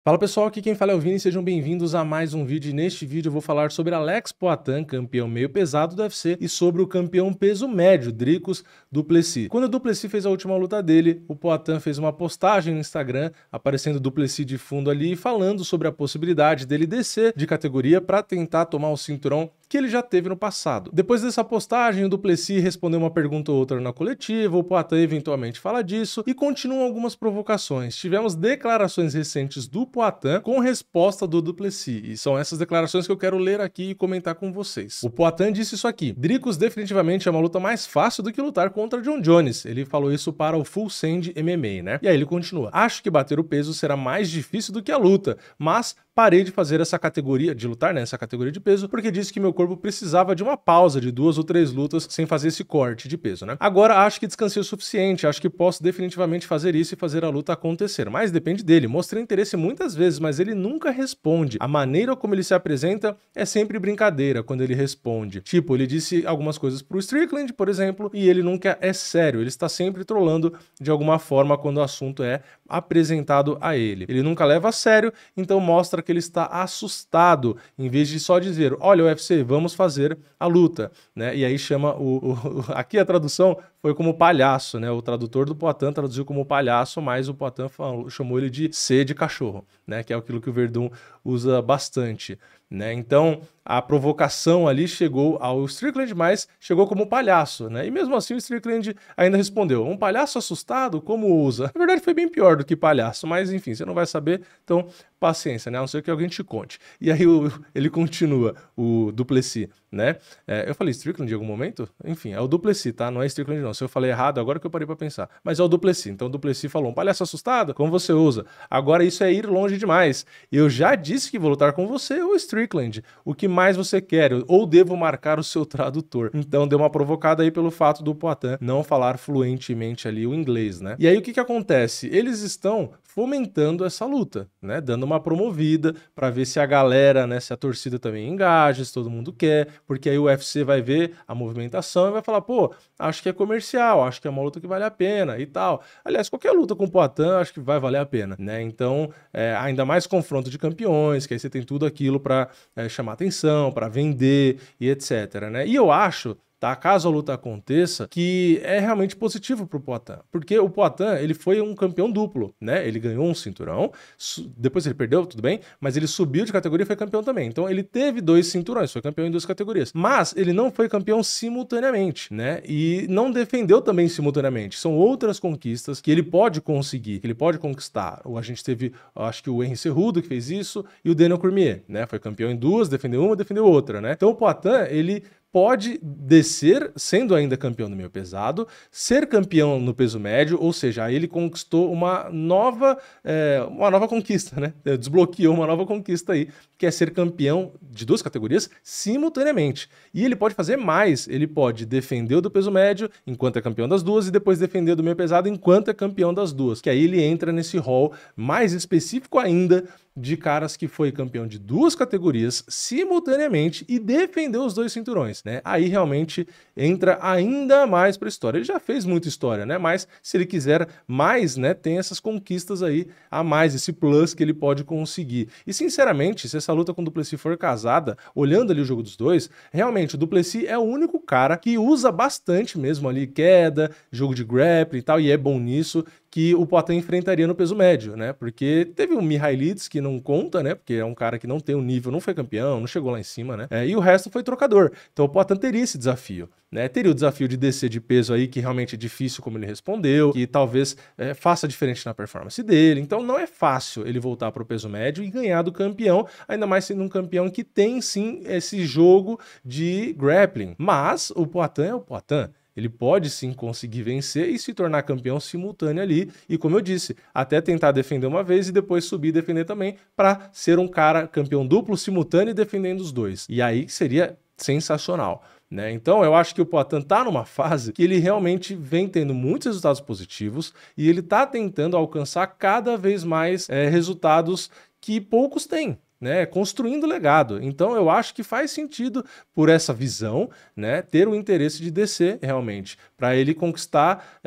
Fala pessoal, aqui quem fala é o Vini, sejam bem-vindos a mais um vídeo. E neste vídeo eu vou falar sobre Alex Poatan, campeão meio pesado do UFC, e sobre o campeão peso médio, Dricus du Plessis. Quando o du Plessis fez a última luta dele, o Poatan fez uma postagem no Instagram, aparecendo o du Plessis de fundo ali, falando sobre a possibilidade dele descer de categoria para tentar tomar o cinturão que ele já teve no passado. Depois dessa postagem, o du Plessis respondeu uma pergunta ou outra na coletiva, o Poatan eventualmente fala disso, e continuam algumas provocações. Tivemos declarações recentes do Poatan com resposta do du Plessis, e são essas declarações que eu quero ler aqui e comentar com vocês. O Poatan disse isso aqui: Dricus definitivamente é uma luta mais fácil do que lutar contra Jon Jones. Ele falou isso para o Full Send MMA, né? E aí ele continua: acho que bater o peso será mais difícil do que a luta, mas parei de fazer essa categoria, de lutar nessa categoria de peso, porque disse que meu corpo precisava de uma pausa de 2 ou 3 lutas sem fazer esse corte de peso, né? Agora acho que descansei o suficiente, acho que posso definitivamente fazer isso e fazer a luta acontecer, mas depende dele. Mostrei interesse muitas vezes, mas ele nunca responde. A maneira como ele se apresenta é sempre brincadeira quando ele responde. Tipo, ele disse algumas coisas pro Strickland, por exemplo, e ele nunca é sério, ele está sempre trollando de alguma forma quando o assunto é apresentado a ele. Ele nunca leva a sério, então mostra que ele está assustado, em vez de só dizer, olha, UFC, vamos fazer a luta, né? E aí chama aqui a tradução foi como palhaço, né? O tradutor do Poatan traduziu como palhaço, mas o Poatan chamou ele de C de cachorro, né? Que é aquilo que o Werdum usa bastante, né? Então a provocação ali chegou ao Strickland, mas chegou como palhaço, né? E mesmo assim o Strickland ainda respondeu: um palhaço assustado, como usa? Na verdade foi bem pior do que palhaço, mas enfim, você não vai saber, então paciência, né? A não ser que alguém te conte. E aí ele continua, o du Plessis, né? Eu falei Strickland em algum momento? Enfim, é o du Plessis, tá? Não é Strickland não. Se eu falei errado, agora que eu parei pra pensar. Mas é o du Plessis. Então o du Plessis falou: um palhaço assustado? Como você usa? Agora isso é ir longe demais. Eu já disse que vou lutar com você ou Strickland. O que mais você quer? Ou devo marcar o seu tradutor? Então deu uma provocada aí pelo fato do Poatan não falar fluentemente ali o inglês, né? E aí o que acontece? Eles estão fomentando essa luta, né? Dando uma promovida para ver se a galera, né, se a torcida também engaja, se todo mundo quer, porque aí o UFC vai ver a movimentação e vai falar, pô, acho que é comercial, acho que é uma luta que vale a pena e tal. Aliás, qualquer luta com o Poatan acho que vai valer a pena, né? Então, ainda mais confronto de campeões, que aí você tem tudo aquilo para chamar atenção, para vender e etc, né? E eu acho, tá, caso a luta aconteça, que é realmente positivo pro Poatan, porque o Poatan, ele foi um campeão duplo, né? Ele ganhou um cinturão, depois ele perdeu, tudo bem, mas ele subiu de categoria e foi campeão também. Então ele teve 2 cinturões, foi campeão em 2 categorias, mas ele não foi campeão simultaneamente, né? E não defendeu também simultaneamente. São outras conquistas que ele pode conseguir, que ele pode conquistar. A gente teve, acho que o Henry Cejudo que fez isso e o Daniel Cormier, né? Foi campeão em 2, defendeu uma, defendeu outra, né? Então o Poatan, ele pode descer, sendo ainda campeão do meio pesado, ser campeão no peso médio, ou seja, aí ele conquistou uma nova conquista, né? Desbloqueou uma nova conquista aí, que é ser campeão de 2 categorias simultaneamente. E ele pode fazer mais, ele pode defender o do peso médio enquanto é campeão das 2 e depois defender o do meio pesado enquanto é campeão das 2, que aí ele entra nesse rol mais específico ainda de caras que foi campeão de 2 categorias simultaneamente e defendeu os 2 cinturões, né? Aí realmente entra ainda mais para a história. Ele já fez muita história, né? Mas se ele quiser mais, né, tem essas conquistas aí a mais, esse plus que ele pode conseguir. E sinceramente, se essa luta com o du Plessis for casada, olhando ali o jogo dos dois, realmente o du Plessis é o único cara que usa bastante mesmo ali queda, jogo de grappling e tal, e é bom nisso, que o Poatan enfrentaria no peso médio, né? Porque teve o Mihailidze que não conta, né? Porque é um cara que não tem o nível, não foi campeão, não chegou lá em cima, né? E o resto foi trocador. Então o Poatan teria esse desafio, né? Teria o desafio de descer de peso aí, que realmente é difícil como ele respondeu, que talvez faça diferente na performance dele. Então não é fácil ele voltar para o peso médio e ganhar do campeão, ainda mais sendo um campeão que tem sim esse jogo de grappling. Mas o Poatan é o Poatan. Ele pode sim conseguir vencer e se tornar campeão simultâneo ali, e como eu disse, até tentar defender uma vez e depois subir e defender também, para ser um cara campeão duplo, simultâneo e defendendo os 2. E aí seria sensacional, né? Então eu acho que o Poatan tá numa fase que ele realmente vem tendo muitos resultados positivos e ele tá tentando alcançar cada vez mais resultados que poucos têm. né, construindo legado. Então eu acho que faz sentido, por essa visão, né, ter o interesse de descer realmente, para ele conquistar,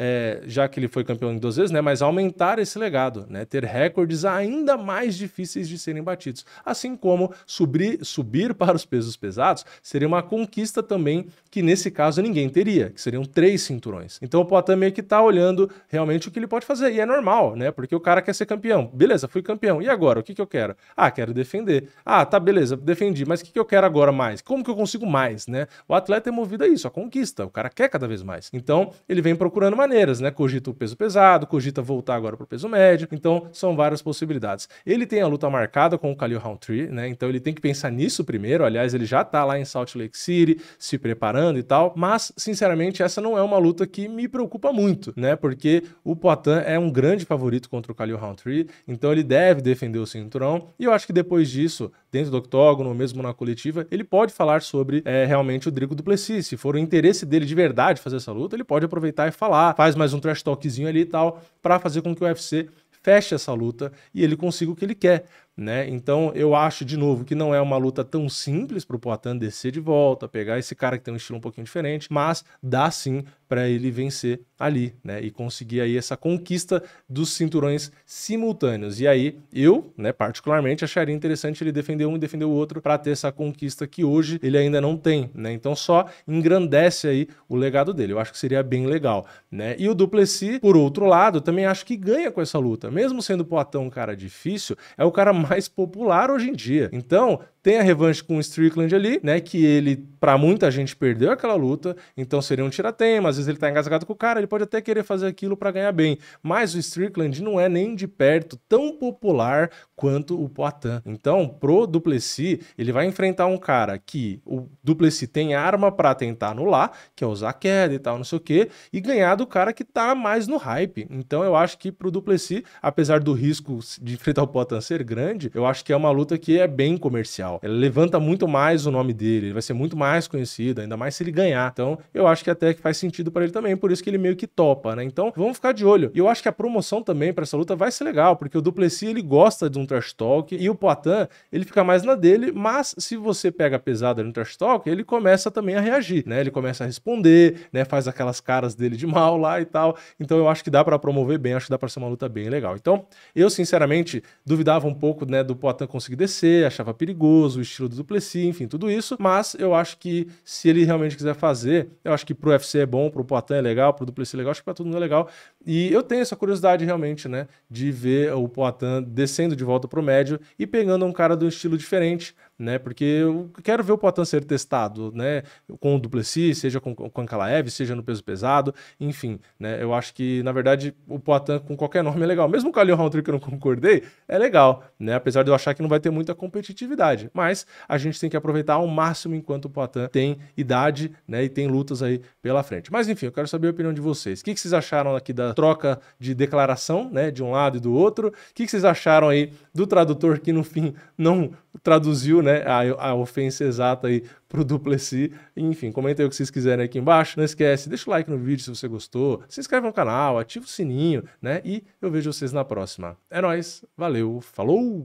já que ele foi campeão em 2 vezes, né, mas aumentar esse legado, né, ter recordes ainda mais difíceis de serem batidos. Assim como subir para os pesos pesados seria uma conquista também que nesse caso ninguém teria, que seriam 3 cinturões. Então o Poatan meio que tá olhando realmente o que ele pode fazer, e é normal, né, porque o cara quer ser campeão. Beleza, fui campeão, e agora? O que eu quero? Ah, quero defender. Ah, tá, beleza, defendi, mas o que eu quero agora mais? Como que eu consigo mais, né? O atleta é movido a isso, a conquista, o cara quer cada vez mais. Então, ele vem procurando maneiras, né? Cogita o peso pesado, cogita voltar agora pro peso médio, então são várias possibilidades. Ele tem a luta marcada com o Khalil Rountree, né? Então ele tem que pensar nisso primeiro, aliás, ele já tá lá em Salt Lake City, se preparando e tal, mas, sinceramente, essa não é uma luta que me preocupa muito, né? Porque o Poatan é um grande favorito contra o Khalil Rountree, então ele deve defender o cinturão, e eu acho que depois disso, dentro do octógono, mesmo na coletiva, ele pode falar sobre realmente o Drigo du Plessis. Se for o interesse dele de verdade fazer essa luta, ele pode aproveitar e falar, faz mais um trash talkzinho ali e tal, para fazer com que o UFC feche essa luta e ele consiga o que ele quer, né? Então eu acho, de novo, que não é uma luta tão simples para o Poatan descer de volta, pegar esse cara que tem um estilo um pouquinho diferente, mas dá sim para ele vencer ali, né? E conseguir aí essa conquista dos cinturões simultâneos. E aí eu, né, particularmente acharia interessante ele defender um e defender o outro para ter essa conquista que hoje ele ainda não tem, né? Então só engrandece aí o legado dele. Eu acho que seria bem legal, né? E o du Plessis, por outro lado, também acho que ganha com essa luta. Mesmo sendo o Poatan um cara difícil, é o cara mais popular hoje em dia. Então, tem a revanche com o Strickland ali, né, que ele, pra muita gente, perdeu aquela luta, então seria um tiratema, às vezes ele tá engasgado com o cara, ele pode até querer fazer aquilo pra ganhar bem, mas o Strickland não é nem de perto tão popular quanto o Poatan. Então, pro du Plessis, ele vai enfrentar um cara que o du Plessis tem arma pra tentar anular, que é usar a queda e tal, não sei o quê, e ganhar do cara que tá mais no hype. Então, eu acho que pro du Plessis, apesar do risco de enfrentar o Poatan ser grande, eu acho que é uma luta que é bem comercial. Ela levanta muito mais o nome dele, ele vai ser muito mais conhecido, ainda mais se ele ganhar. Então, eu acho que até que faz sentido para ele também, por isso que ele meio que topa, né? Então, vamos ficar de olho. E eu acho que a promoção também para essa luta vai ser legal, porque o du Plessis, ele gosta de um trash talk e o Poatan, ele fica mais na dele, mas se você pega pesado no trash talk, ele começa também a reagir, né? Ele começa a responder, né? Faz aquelas caras dele de mal lá e tal. Então, eu acho que dá para promover bem, acho que dá para ser uma luta bem legal. Então, eu sinceramente duvidava um pouco, né, do Poatan conseguir descer, achava perigoso o estilo do du Plessis, enfim, tudo isso, mas eu acho que se ele realmente quiser fazer, eu acho que pro UFC é bom, pro Poatan é legal, pro du Plessis é legal, acho que pra todo mundo é legal, e eu tenho essa curiosidade realmente, né, de ver o Poatan descendo de volta pro médio e pegando um cara de um estilo diferente, né, porque eu quero ver o Poatan ser testado, né, com o du Plessis, seja com o Ankalaev, seja no peso pesado, enfim, né, eu acho que, na verdade, o Poatan com qualquer nome é legal, mesmo o Khalil Rountree que eu não concordei, é legal, né, apesar de eu achar que não vai ter muita competitividade, mas a gente tem que aproveitar ao máximo enquanto o Poatan tem idade, né, e tem lutas aí pela frente. Mas enfim, eu quero saber a opinião de vocês. O que vocês acharam aqui da troca de declaração, né, de um lado e do outro? O que vocês acharam aí do tradutor que no fim não traduziu, né, a ofensa exata aí pro du Plessis? Enfim, comenta aí o que vocês quiserem aqui embaixo. Não esquece, deixa o like no vídeo se você gostou, se inscreve no canal, ativa o sininho, né, e eu vejo vocês na próxima. É nóis, valeu, falou!